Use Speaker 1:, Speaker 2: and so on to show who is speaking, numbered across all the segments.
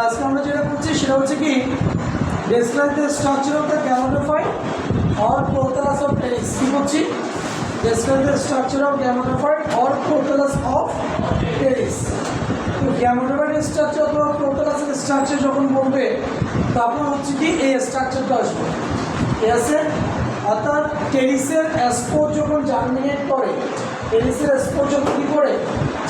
Speaker 1: আজকে আমরা যেটা করছি সেটা হচ্ছে কি describe the structure of the gametophyte or prothallus of teres. কি করছি? Describe the structure of gametophyte or prothallus of teres. তো গ্যামেটোফাইটের স্ট্রাকচার অথবা প্রোথ্যালাসের স্ট্রাকচার যখন বলবে তখন হচ্ছে কি এই স্ট্রাকচারটা আসবে। ঠিক আছে? অর্থাৎ টেরিসের স্পোর যখন জার্মিনেট করে, টেরিসের স্পোর যখন কী করে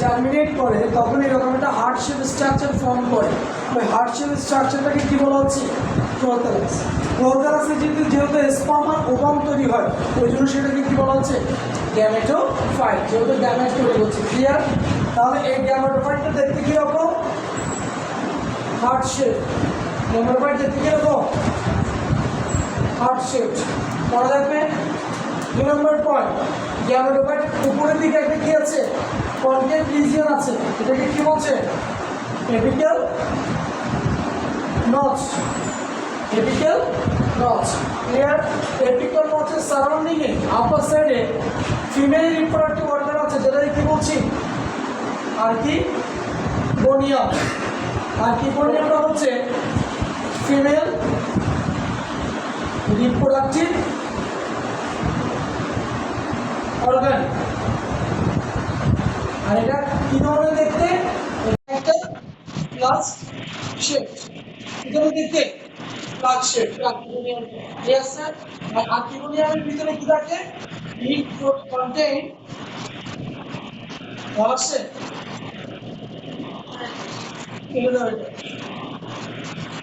Speaker 1: জার্মিনেট করে তখন এরকম একটা হার্ট শেপ স্ট্রাকচার ফর্ম করে। ওই হার্ট শেপ স্ট্রাকচারটাকে কী বলা হচ্ছে? প্রোথ্যালাস। প্রোথ্যালাসে যেহেতু স্পার্ম আর ওভাম তৈরি হয় ওই জন্য সেটাকে কী বলা হচ্ছে? গ্যামেটোফাইট। যেহেতু গ্যামেট তৈরি হচ্ছে। ক্লিয়ার? তাহলে এই গ্যামেটোফাইটটা দেখতে কীরকম? Heart shape. গ্যামেটোফাইট দেখতে কীরকম? Heart shape. মনে রাখবেন। 2 নম্বর পয়েন্ট, গ্যামেটোফাইট উপরের দিকে একটা কি আছে? কনকেভ রিজিয়ন আছে। এটাকে কি বলছে? Apical notch. Apical notch. Clear? Apical নচের সারাউন্ডিং এ আপার সাইডে ফিমেল রিপ্রোডাক্টিভ অর্গান আছে, যেটাকে কি বলছি? আর্কিগোনিয়াম। আর্কিগোনিয়ামটা হচ্ছে ফিমেল রিপ্রোডাক্টিভ অর্গান। আর এটা কি ধরনের দেখতে? একটা প্লাস শেপ। এখানে দেখতে plus shape. Archegonium. Yes sir. আর আর্কিগোনিয়ামের ভিতরে কি থাকে? ইট কন্টেইন আছে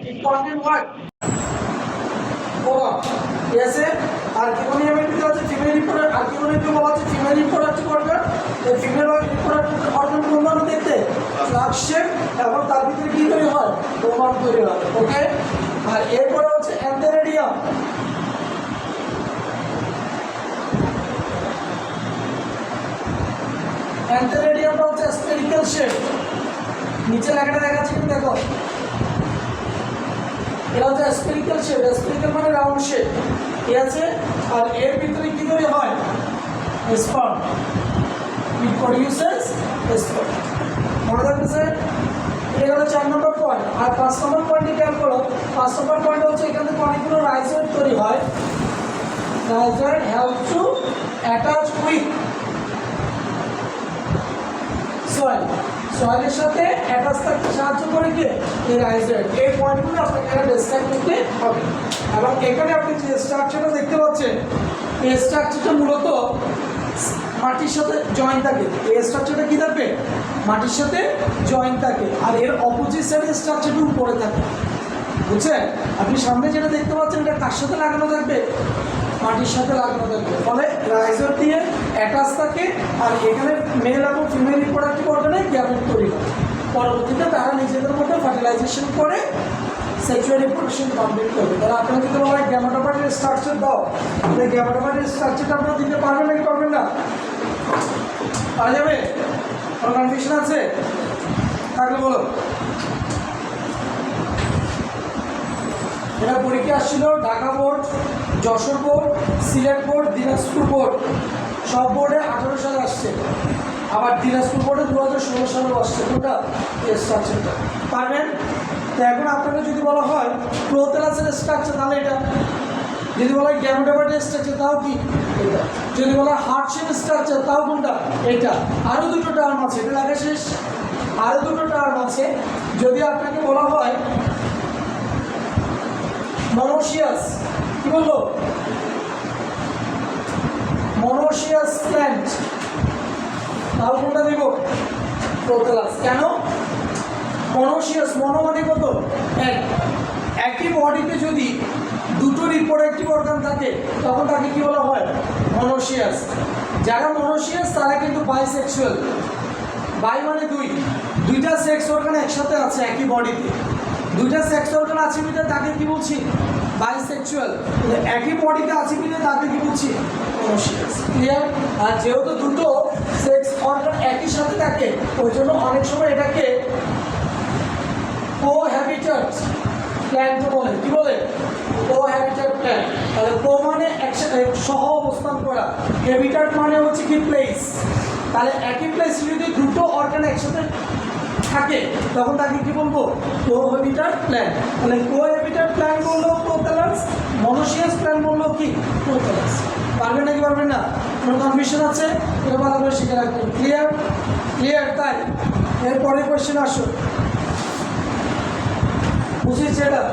Speaker 1: ইট কন্টেইন হোয়াট? ওভাম। ঠিক আছে? আর্কিগোনিয়ামের ভিতরে আছে ফিমেল রিপ্রোডাক্টিভ। আর্কিগোনিয়ামকে বলা হচ্ছে ফিমেল রিপ্রোডাক্টিভ অর্গান। এই ফিমেল রিপ্রোডাক্টিভ অর্গান কোন দেখতে? ফ্লাক্স শেপ, এবং তার ভিতরে কি তৈরি হয়? ওভাম তৈরি হয়। ওকে? আর এরপরে হচ্ছে অ্যান্থেরেডিয়াম। অ্যান্থেরেডিয়ামটা হচ্ছে স্ফেরিক্যাল শেপ। নিচে লেখাটা দেখাচ্ছি কিন্তু দেখো, এটা হচ্ছে স্ফেরিক্যাল শেপ। স্ফেরিক্যাল মানে রাউন্ড শেপ। ঠিক আছে? আর এর ভিতরে কি তৈরি হয়? স্পার্ম। ইট প্রডিউসেস স্পার্ম। মনে রাখবে স্যার? এটা হলো 4 নম্বর পয়েন্ট। আর 5 নম্বর পয়েন্টে খেয়াল করো। 5 নম্বর পয়েন্ট হচ্ছে এখান থেকে অনেকগুলো রাইজয়েড তৈরি হয়। Rhizoid help to attach with soil. সয়েলের সাথে অ্যাটাচ থাকতে সাহায্য করে কে? এই রাইজয়েড। এই পয়েন্টগুলো আপনাকে এখানে ডেসক্রাইব করতে হবে। এবং এখানে আপনি যে স্ট্রাকচারটা দেখতে পাচ্ছেন এই স্ট্রাকচারটা মূলত মাটির সাথে জয়েন্ট থাকে। এই স্ট্রাকচারটা কি থাকবে? মাটির সাথে জয়েন্ট থাকে। আর এর অপোজিট সাইডের স্ট্রাকচারটা উপরে থাকে। বুঝছেন? আপনি সামনে যেটা দেখতে পাচ্ছেন এটা কার সাথে লাগানো থাকবে? মাটির সাথে লাগানো থাকবে। ফলে রাইজয়েড দিয়ে অ্যাটাচ থাকে। আর এখানে মেল এবং ফিমেল রিপ্রোডাক্টিভ অর্গানে গ্যামেট তৈরি হয়। পরবর্তীতে তারা নিজেদের মধ্যে ফার্টিলাইজেশন করে সেক্সুয়াল রিপ্রোডাকশন কমপ্লিট করবে। তাহলে আপনারা যদি বলা হয় গ্যামেটোফাইটের স্ট্রাকচার দাও, তাহলে গ্যামেটোফাইটের স্ট্রাকচারটা আপনারা দিতে পারবেন নাকি পারবেন না? পারা যাবে? কোনো কনফিউশন আছে? থাকলে বলো। এটা পরীক্ষা আসছিল Dhaka board, Jessore board, Sylhet board, Dinajpur board. সব বোর্ডে 18 সালে আসছে। আবার দিনাজপুর বোর্ডে 2016 সালেও আসছে। কোনটা? এই স্ট্রাকচারটা। পারবেন? তো এখন আপনাকে যদি বলা হয় প্রোথ্যালাসের স্ট্রাকচার, তাহলে এটা। যদি বলা হয় গ্যামেটোফাইটের স্ট্রাকচার, তাও কি? এটা। যদি বলা হয় হার্ট শেপ স্ট্রাকচার, তাও কোনটা? এটা। আরও দুটো টার্ম আছে। এটা লেখা শেষ। আরও দুটো টার্ম আছে। যদি আপনাকে বলা হয় মনোসিয়াস, কি বললো? মনোসিয়াস প্ল্যান্ট, তাও কোনটা দেব? প্রোথ্যালাস। কেন? মনোসিয়াস, মনো মানে কত? এক। একই বডিতে যদি দুটো রিপ্রোডাক্টিভ অর্গান থাকে তখন তাকে কি বলা হয়? মনোসিয়াস। যারা মনোসিয়াস তারা কিন্তু বাইসেক্সুয়াল। বাই মানে দুইটা সেক্স অর্গান একসাথে আছে একই বডিতে। দুইটা সেক্স অর্গান আছে বিধে তাকে কি বলছি? বাইসেক্সুয়াল। একই বডিতে আছে বিধে তাকে কি বলছি? মনোসিয়াস। ক্লিয়ার? আর যেহেতু দুটো সেক্স অর্গান একই সাথে থাকে ওই জন্য অনেক সময় এটাকে কোহ্যাবিটেট প্ল্যান্ট বলে। কি বলে? কোহ্যাবিটেট প্ল্যান্ট। তাহলে কো মানে একসাথে সহ অবস্থান করা, হ্যাবিটেট মানে হচ্ছে কি? প্লেস। তাহলে একই প্লেস যদি দুটো অর্গান একসাথে থাকে তখন তাকে কি বলবো? কোহ্যাবিট্যান্ট প্ল্যান্ট। তাহলে কোহ্যাবিট্যান্ট প্ল্যান্ট বললেও প্রোথ্যালাস, মনোসিয়াস প্ল্যান্ট বললেও কি প্রোথ্যালাস। পারবেন নাকি পারবেন না? কোনো কনফিউশন আছে? এটা ভালো করে শিখে রাখবেন। ক্লিয়ার? ক্লিয়ার? তাই এরপরের কোয়েশ্চেন আসো, বুঝেছি এটা।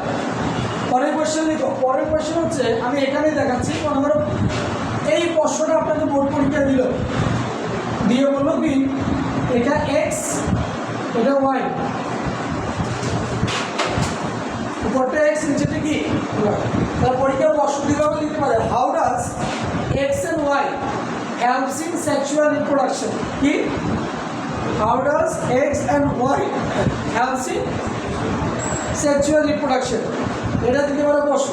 Speaker 1: পরের কোয়েশ্চেন লিখো। পরের কোয়েশ্চেন হচ্ছে, আমি এখানেই দেখাচ্ছি, মনে করো এই প্রশ্নটা আপনাকে বোর্ড পরীক্ষা দিল, দিয়ে বললো কি এটা এক্স, এটা ওয়াই, উপরটা এক্স নিচেটা কি ওয়াই। তার পরীক্ষার প্রশ্ন কীভাবে দিতে পারে? How does x and y helps in sexual reproduction? কি? How does x and y helps in sexual reproduction? এটা দিতে পারে প্রশ্ন।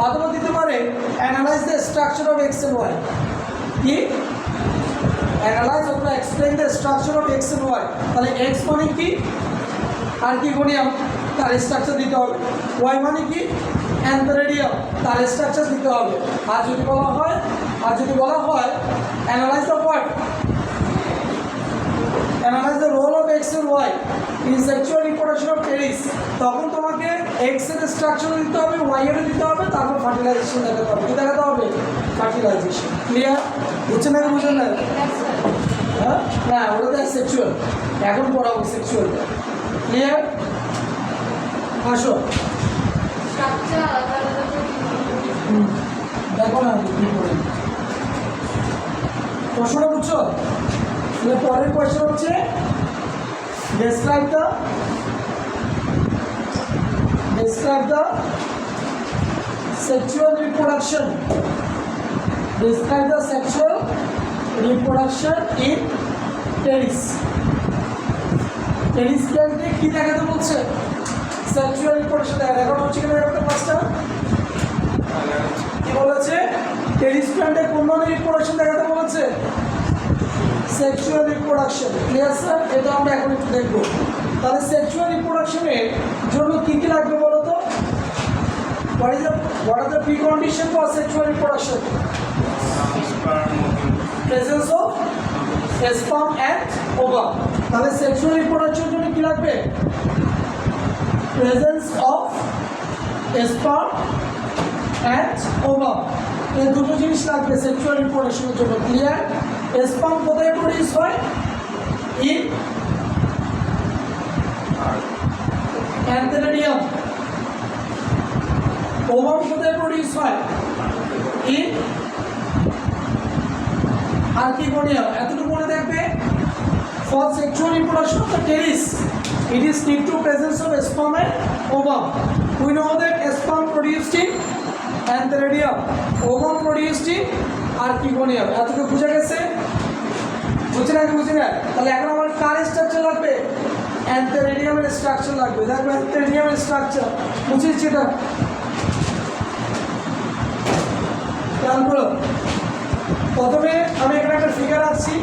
Speaker 1: অথবা দিতে পারে analyse the structure of x and y. কি? অ্যানালাইজ অথবা explain the structure of x and y. তাহলে এক্স মানে কি? আর্কিগোনিয়াম, তার স্ট্রাকচার দিতে হবে। ওয়াই মানে কি? অ্যান্থেরিডিয়াম, তার স্ট্রাকচার দিতে হবে। আর যদি বলা হয় analyse the what? Analyse the role of X and Y in sexual reproduction of pteris, তখন তোমাকে এক্স এর স্ট্রাকচার দিতে হবে, ওয়াই এর দিতে হবে, তারপর ফার্টিলাইজেশন দেখাতে হবে। কি দেখাতে হবে? ফার্টিলাইজেশন। ক্লিয়ার? বুঝছেন নাকি বুঝেন না? হ্যাঁ হ্যাঁ, ওটা তো সেক্সুয়াল, এখন পড়াবো সেক্সুয়ালটা। ক্লিয়ার? আসো দেখো না কি করে প্রশ্নটা বুঝছো? পরের কোয়েশ্চেন হচ্ছে describe the sexual reproduction. Describe the sexual reproduction in pteris. Pteris প্ল্যান্টে কি দেখাতে বলছে? সেক্সুয়াল রিপ্রোডাকশন দেখানো হচ্ছে কিনা দেখাতে পাঁচটা কি বলেছে? টেরিস প্ল্যান্টে কোন ধরনের রিপ্রোডাকশন দেখাতে বলেছে? Sexual reproduction. Clear sir? এটা আমরা এখন একটু দেখবো। তাহলে সেক্সুয়াল রিপ্রোডাকশনের জন্য কী কী লাগবে বলো তো? what are the precondition for sexual reproduction? Presence of sperm and ovum. তাহলে সেক্সুয়াল রিপ্রোডাকশনের জন্য কী লাগবে? Presence of sperm and ovum, এই দুটো জিনিস লাগবে সেক্সুয়াল রিপ্রোডাকশনের জন্য। ক্লিয়ার? স্পার্ম কোথায় প্রডিউস হয়? ইন অ্যান্থেরিডিয়াম। ওভাম কোথায় প্রডিউস হয়? In archegonium. এতটুকু মনে থাকবে। For sexual reproduction of the teres, it is need to presence of sperm and ovum. We know that sperm produced in antheridium, ovum produced in archegonium. এতটুকু বুঝে গেছে? বুঝছি নাকি বুঝি না? তাহলে এখন আমার কার স্ট্রাকচার লাগবে? অ্যান্থেরিডিয়ামের স্ট্রাকচার লাগবে। দেখো অ্যান্থেরিডিয়ামের স্ট্রাকচার বুঝেছি। এটা খেয়াল করো। প্রথমে আমি এখানে একটা ফিগার আছি,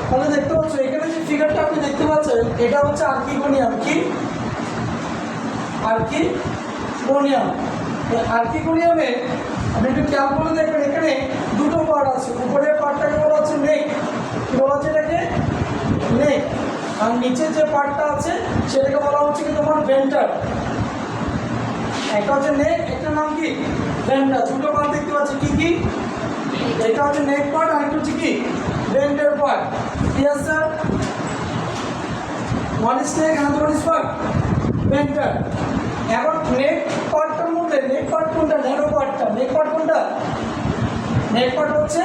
Speaker 1: তাহলে দেখতে পাচ্ছ এখানে যে ফিগারটা আপনি দেখতে পাচ্ছেন এটা হচ্ছে আর্কিগোনিয়াম। কি? আর্কিগোনিয়াম। আর্কিগোনিয়ামে আপনি একটু খেয়াল করে দেখবেন এখানে দুটো পার্ট আছে। উপরের পার্টটাকে বলা হচ্ছে নেক। কি বলা হচ্ছে এটাকে? নেক। আর নিচের যে পার্টটা আছে সেটাকে বলা হচ্ছে কি তোমার ভেন্টার। একটা হচ্ছে নেক, একটা নাম কি? ভেন্টার। দুটো পার্ট দেখতে পাচ্ছি। কি কি? এটা হচ্ছে নেক পার্ট, আর একটা হচ্ছে কি? ভেন্টার part. Yes sir. One is neck, another one is what? Venter. এখন নেক পার্টটার মধ্যে নেক পার্ট কোনটা? ন্যারো পার্টটা। নেক পার্ট কোনটা? নেক পার্ট হচ্ছে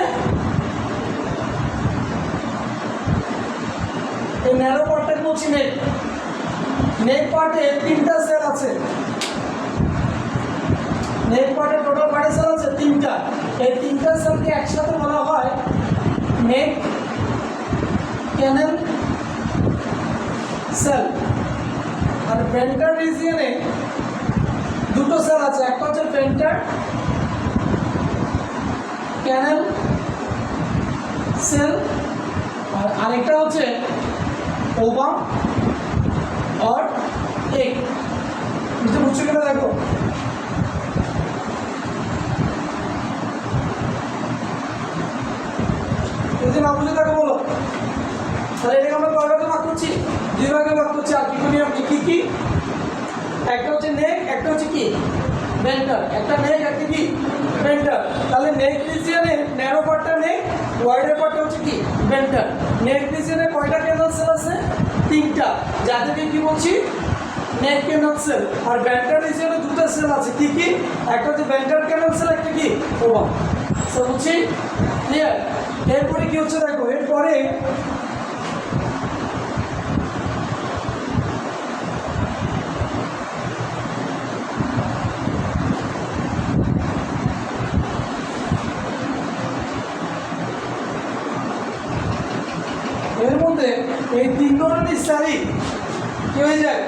Speaker 1: এই ন্যারো পার্টটাকে বলছি নেক। নেক পার্টে 3টা সেল আছে। নেক পার্টে টোটাল কয়টা সেল আছে? 3টা। এই 3টা সেলকে একসাথে বলা হয় নেক ক্যানেল সেল। আর ভেন্ট্রাল রিজিয়নে 2টো সেল আছে, একটা হচ্ছে ভেন্ট্রাল ক্যানেল সেল আর আরেকটা হচ্ছে ওভাম और एक নিচে বুঝছো কিনা দেখো। যদি না বুঝে থাকো বলো। তাহলে এটাকে আমরা কয় ভাগে ভাগ করছি? 2 ভাগে ভাগ করছি। আর কি নিয়ম কি? একটা হচ্ছে নেক, একটা হচ্ছে কি ভেন্ট্রাল। একটা নেক, একটা কি ভেন্ট্রাল। তাহলে নেক রিজিয়নে ন্যারো পার্টটা নেক, ওয়াইডার পার্টটা হচ্ছে কি ভেন্ট্রাল। নেক রিজিয়নে কয়টা ক্যানাল সেল আছে? 3টা, যাদেরকে কি বলছি নেক ক্যানাল সেল। আর ভেন্ট্রাল রিজিয়নে 2টা সেল আছে। কি কি? একটা হচ্ছে ভেন্ট্রাল ক্যানাল সেল, একটা কি ওভাম। সো বুঝছি? ক্লিয়ার? এরপরে কি হচ্ছে দেখো, এরপরে এর মধ্যে এই 3 ধরনের সেলই কি হয়ে যায়?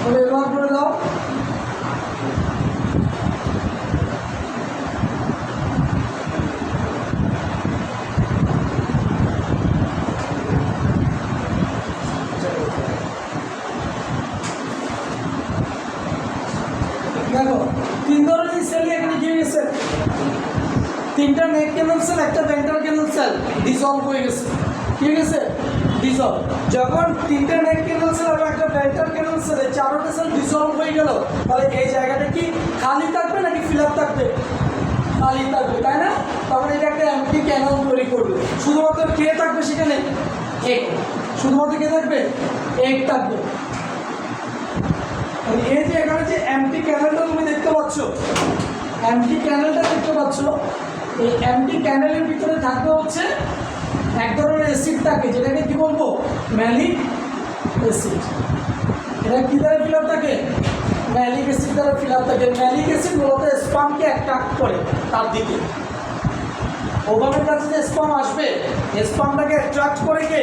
Speaker 1: বলে এবার করে দাও। দেখো 3 ধরনের সেলই এখানে কি হয়ে গেছে? 3টা নেক ক্যানাল সেল, একটা ভেন্ট্রাল ক্যানাল সেল ডিসলভ হয়ে গেছে। কি হয়ে গেছে? ডিসলভ। যখন 3টা নেক ক্যানাল সেল আর একটা ভেন্ট্রাল ক্যানাল সেল, 4টা সেল ডিসলভ হয়ে গেল, তাহলে এই জায়গাটা কি খালি থাকবে নাকি ফিল আপ থাকবে? খালি থাকবে, তাই না? তখন এটা একটা এমটি ক্যানাল তৈরি করবে। শুধুমাত্র কে থাকবে সেখানে? এক। শুধুমাত্র কে থাকবে? এক থাকবে। এই যে এখানে যে এমটি ক্যানালটা তুমি দেখতে পাচ্ছ, এমটি ক্যানেলটা দেখতে পাচ্ছ, এই এমটি ক্যানেলের ভিতরে থাকবে হচ্ছে এক ধরনের অ্যাসিড থাকে, যেটাকে কি বলবো? Malic acid. এটা কি দ্বারা ফিল আপ থাকে? ম্যালিক অ্যাসিড দ্বারা ফিল আপ থাকে। ম্যালিক অ্যাসিড মূলত স্পামকে অ্যাট্রাক্ট করে তার দিকে। ওভামের কাছে যে স্পাম আসবে, স্পামটাকে অ্যাট্রাক্ট করে কে?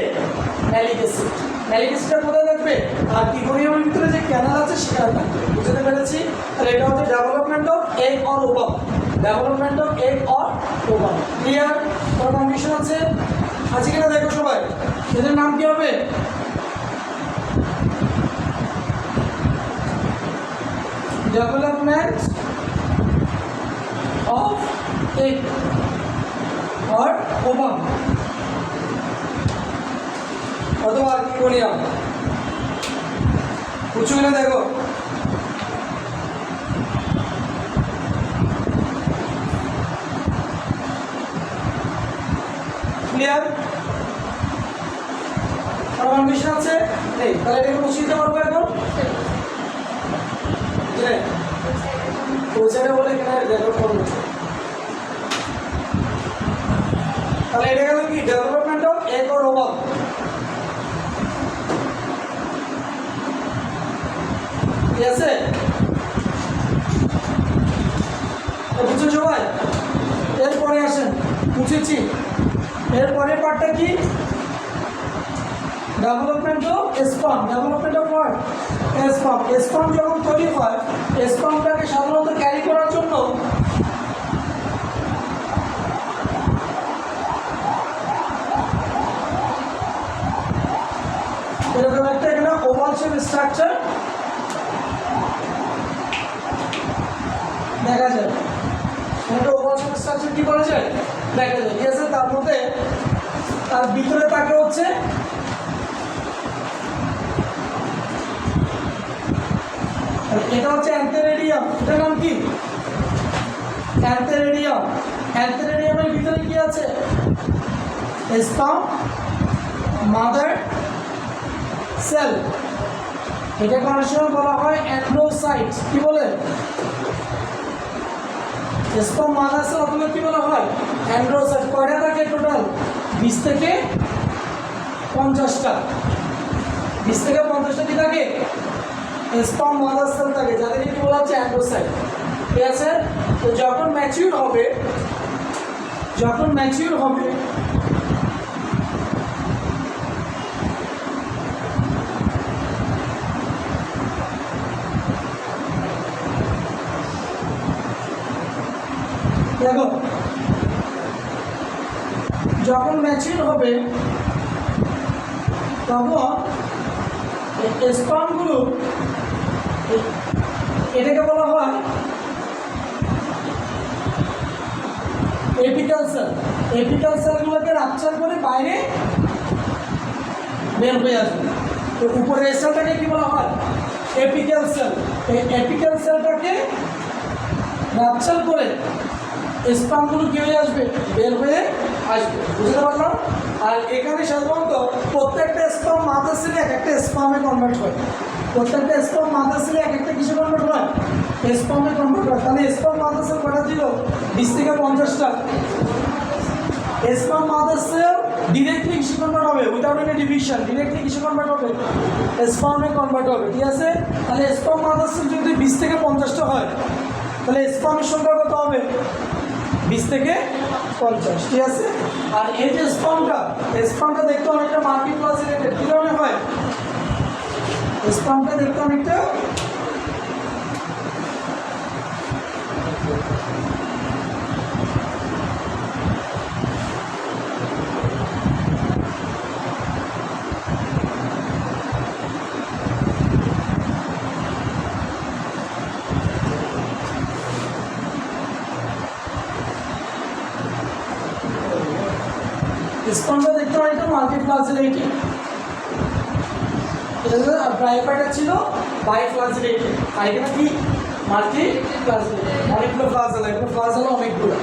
Speaker 1: Malic acid. ম্যালিক অ্যাসিডটা কোথায় থাকবে? আর ইকোনিয়ামের ভিতরে যে ক্যানাল আছে সেখানে থাকবে। বুঝতে পেরেছি? তাহলে এটা হচ্ছে development of egg or ovum. Development of egg or ovum. Clear? কোনো কন্ডিশন আছে কিনা দেখো সবাই। এদের নাম কি হবে? ডেভেলপমেন্ট অফ এগ और ओवम अथवा इकोनियम। पूछो ना देखो। क्लियर? और कन्डिशन আছে নেই, তাহলে এটাকে মুছে দিতে পারবো এখন? বুঝলে? ওইখানে বলে এখানে দেখো কোন তাহলে এটা গেল কি? Development of egg or ovum. ঠিক আছে? বুঝছো সবাই? এরপরে আসেন, বুঝেছি। এরপরের পার্টটা কি? Development of sperm. Development of what? Sperm. Sperm যখন তৈরি হয়, স্পামটাকে সাধারণত ক্যারি করার জন্য এরকম একটা এখানে ওভাল শেপ স্ট্রাকচার দেখা যায়। একটা ওভাল শেপ স্ট্রাকচার কি করা যায়? দেখা যায়। ঠিক আছে? তার মধ্যে তার ভিতরে থাকে হচ্ছে এটা হচ্ছে অ্যান্থেরেডিয়াম। এটার নাম কি? অ্যান্থেরেডিয়াম। অ্যান্থেরেডিয়ামের ভিতরে কি আছে? Sperm, mother cell. এটাকে অনেক সময় বলা হয় অ্যান্ড্রোসাইট। কি বলে? স্পাম মাদার সেল অথবা কি বলা হয় অ্যান্ড্রোসাইট। কয়টা থাকে টোটাল 20 থেকে 50টা, 20 থেকে 50টা কি থাকে স্পাম মাদার সেল থাকে, যাদেরকে কি বলা হচ্ছে অ্যান্ড্রোসাইট। ঠিক আছে, তো যখন ম্যাচিউর হবে দেখো, যখন ম্যাচিউর হবে তখন স্পামগুলো এটাকে বলা হয় এপিক্যাল সেল। এপিক্যাল সেলগুলোকে রাপচার করে বাইরে বের হয়ে আসবে। তো উপরের সেলটাকে কি বলা হয় এপিক্যাল সেল। এই এপিক্যাল সেলটাকে রাপচার করে স্পামগুলো কি হয়ে আসবে বের হয়ে আসবে, বুঝতে পারলাম। আর এখানে সাধারণত প্রত্যেকটা স্পাম মাদার সেলে এক একটা স্পামে কনভার্ট হয়, প্রত্যেকটা স্পাম মাদার সেলে এক একটা কিসে কনভার্ট হয় স্পামে কনভার্ট হয়। তাহলে স্পাম মাদার সেল কটা ছিল 20 থেকে 50টা। স্পাম মাদার সেল ডিরেক্টলি কিসে কনভার্ট হবে উইদাউট এনি ডিভিশন, ডিরেক্টলি কিসে কনভার্ট হবে স্পামে কনভার্ট হবে। ঠিক আছে, তাহলে স্পাম মাদার সেল যদি 20 থেকে 50টা হয় তাহলে স্পামের সংখ্যা কত হবে 20 থেকে 50। ঠিক আছে, আর এই যে স্পামটা দেখতে অনেকটা মাল্টিপ্লাসিলেটেড। কী ধরনের হয় স্পামটা দেখতে অনেকটা স্পামটা দেখতে অনেকটা মাল্টিপ্লাসিলেটেড। আর ব্রাইফাইটা ছিল বাইফ্লাজিলেটেড, আর এখানে কি মাল্টিপ্লাসিলেটেড, অনেকগুলো ফ্লাজেলা, এগুলো ফ্লাজেলা অনেকগুলো,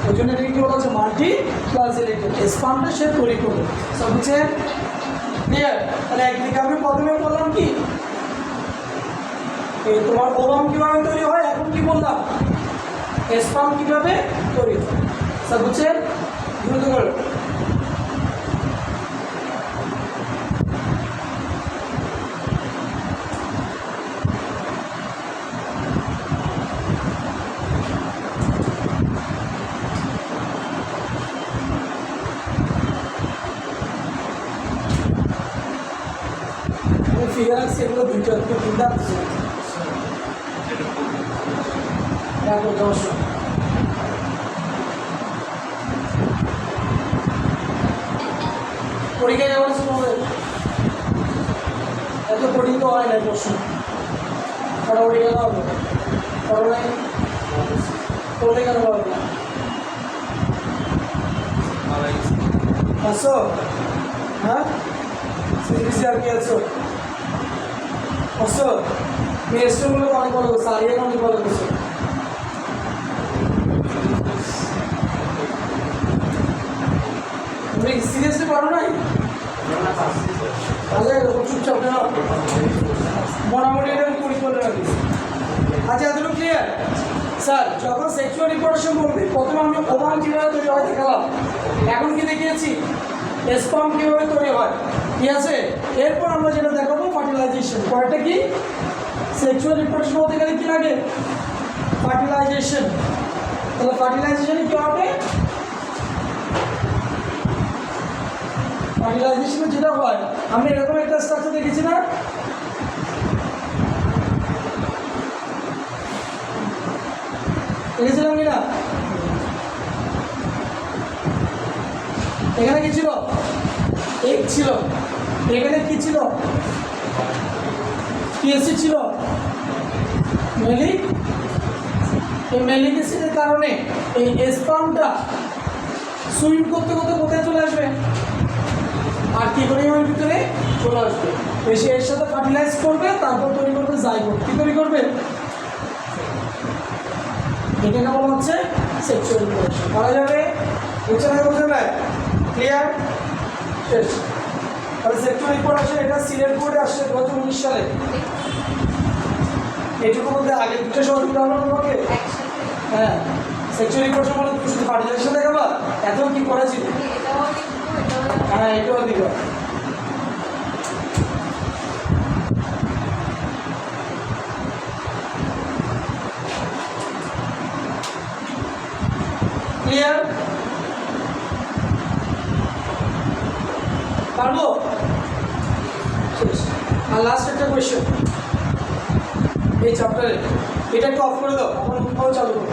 Speaker 1: ওই জন্য এটাকে কি বলা হচ্ছে মাল্টিপ্লাসিলেটেড। স্পামটা সে তৈরি করবে, সব বুঝছেন ক্লিয়ার। তাহলে একদিকে আমি প্রথমে বললাম কি এই তোমার ওভাম কীভাবে তৈরি হয়, এখন কি বললাম স্পাম কীভাবে তৈরি হয়, সব বুঝছেন দ্রুত করে। ফিগার আছে এগুলো দুইটা তিনটা দেখো দর্শক, পরীক্ষায় যাওয়ার সময় এত কঠিন তো হয় না প্রশ্ন, মোটামুটি কেন হবে করো নাই করলে কেন হবে না আসো, হ্যাঁ সিরিজ আর কি আছো আসো, মেয়েস্টগুলো অনেক ভালো করছে, আরিয়ান অনেক ভালো করছে। তুমি সিরিয়াসলি পারো নাই তাহলে চুপচাপ কেন মোটামুটি এটা আমি পরিকল্পনা রাখিস। আচ্ছা এতটুকু ক্লিয়ার স্যার। যখন সেক্সুয়াল রিপ্রোডাকশন বলবে প্রথমে আমি ওভাম কীভাবে তৈরি হয় দেখালাম, এখন কি দেখিয়েছি স্পাম কীভাবে তৈরি হয়। ঠিক আছে, এরপর আমরা যেটা দেখাবো ফার্টিলাইজেশন। পরেরটা কি সেক্সুয়াল রিপ্রোডাকশন হতে গেলে কী লাগে ফার্টিলাইজেশন। তাহলে ফার্টিলাইজেশনে কী হবে ফার্টিলাইজেশনে যেটা হয় আমরা এরকম একটা স্ট্রাকচার দেখেছি না, দেখেছিলাম কিনা, এখানে কি ছিল এগ ছিল, এখানে কি ছিল টিএসসি ছিল মেলিক। এই মেলিক অ্যাসিডের কারণে এই স্পামটা সুইম করতে করতে কোথায় চলে আসবে আর কি পরিমাণের ভিতরে চলে আসবে, এসে এর সাথে ফার্টিলাইজ করবে, তারপর তৈরি করবে জাইগোট। কি তৈরি করবে এটাকে বলা হচ্ছে সেক্সুয়াল রিপ্রোডাকশন। করা যাবে বুঝছে না বুঝে নেয় ক্লিয়ার শেষ। তাহলে সেক্সুয়াল রিপ্রোডাকশন এটা সিলেট বোর্ডে আসছে 2019 সালে। এটুকু মধ্যে আগে দুটো সহযোগিতা হলো তোমাকে, হ্যাঁ সেক্সুয়াল রিপ্রোডাকশন মানে তুমি শুধু ফার্টিলাইজেশন দেখাবা, এত কি করেছিল? হ্যাঁ এটাও দিবা। ক্লিয়ার? পারবো? শেষ। আর লাস্ট একটা কোয়েশ্চেন এই চ্যাপ্টারে, এটা একটু অফ করে দাও, আমার মুখটাও চালু করো।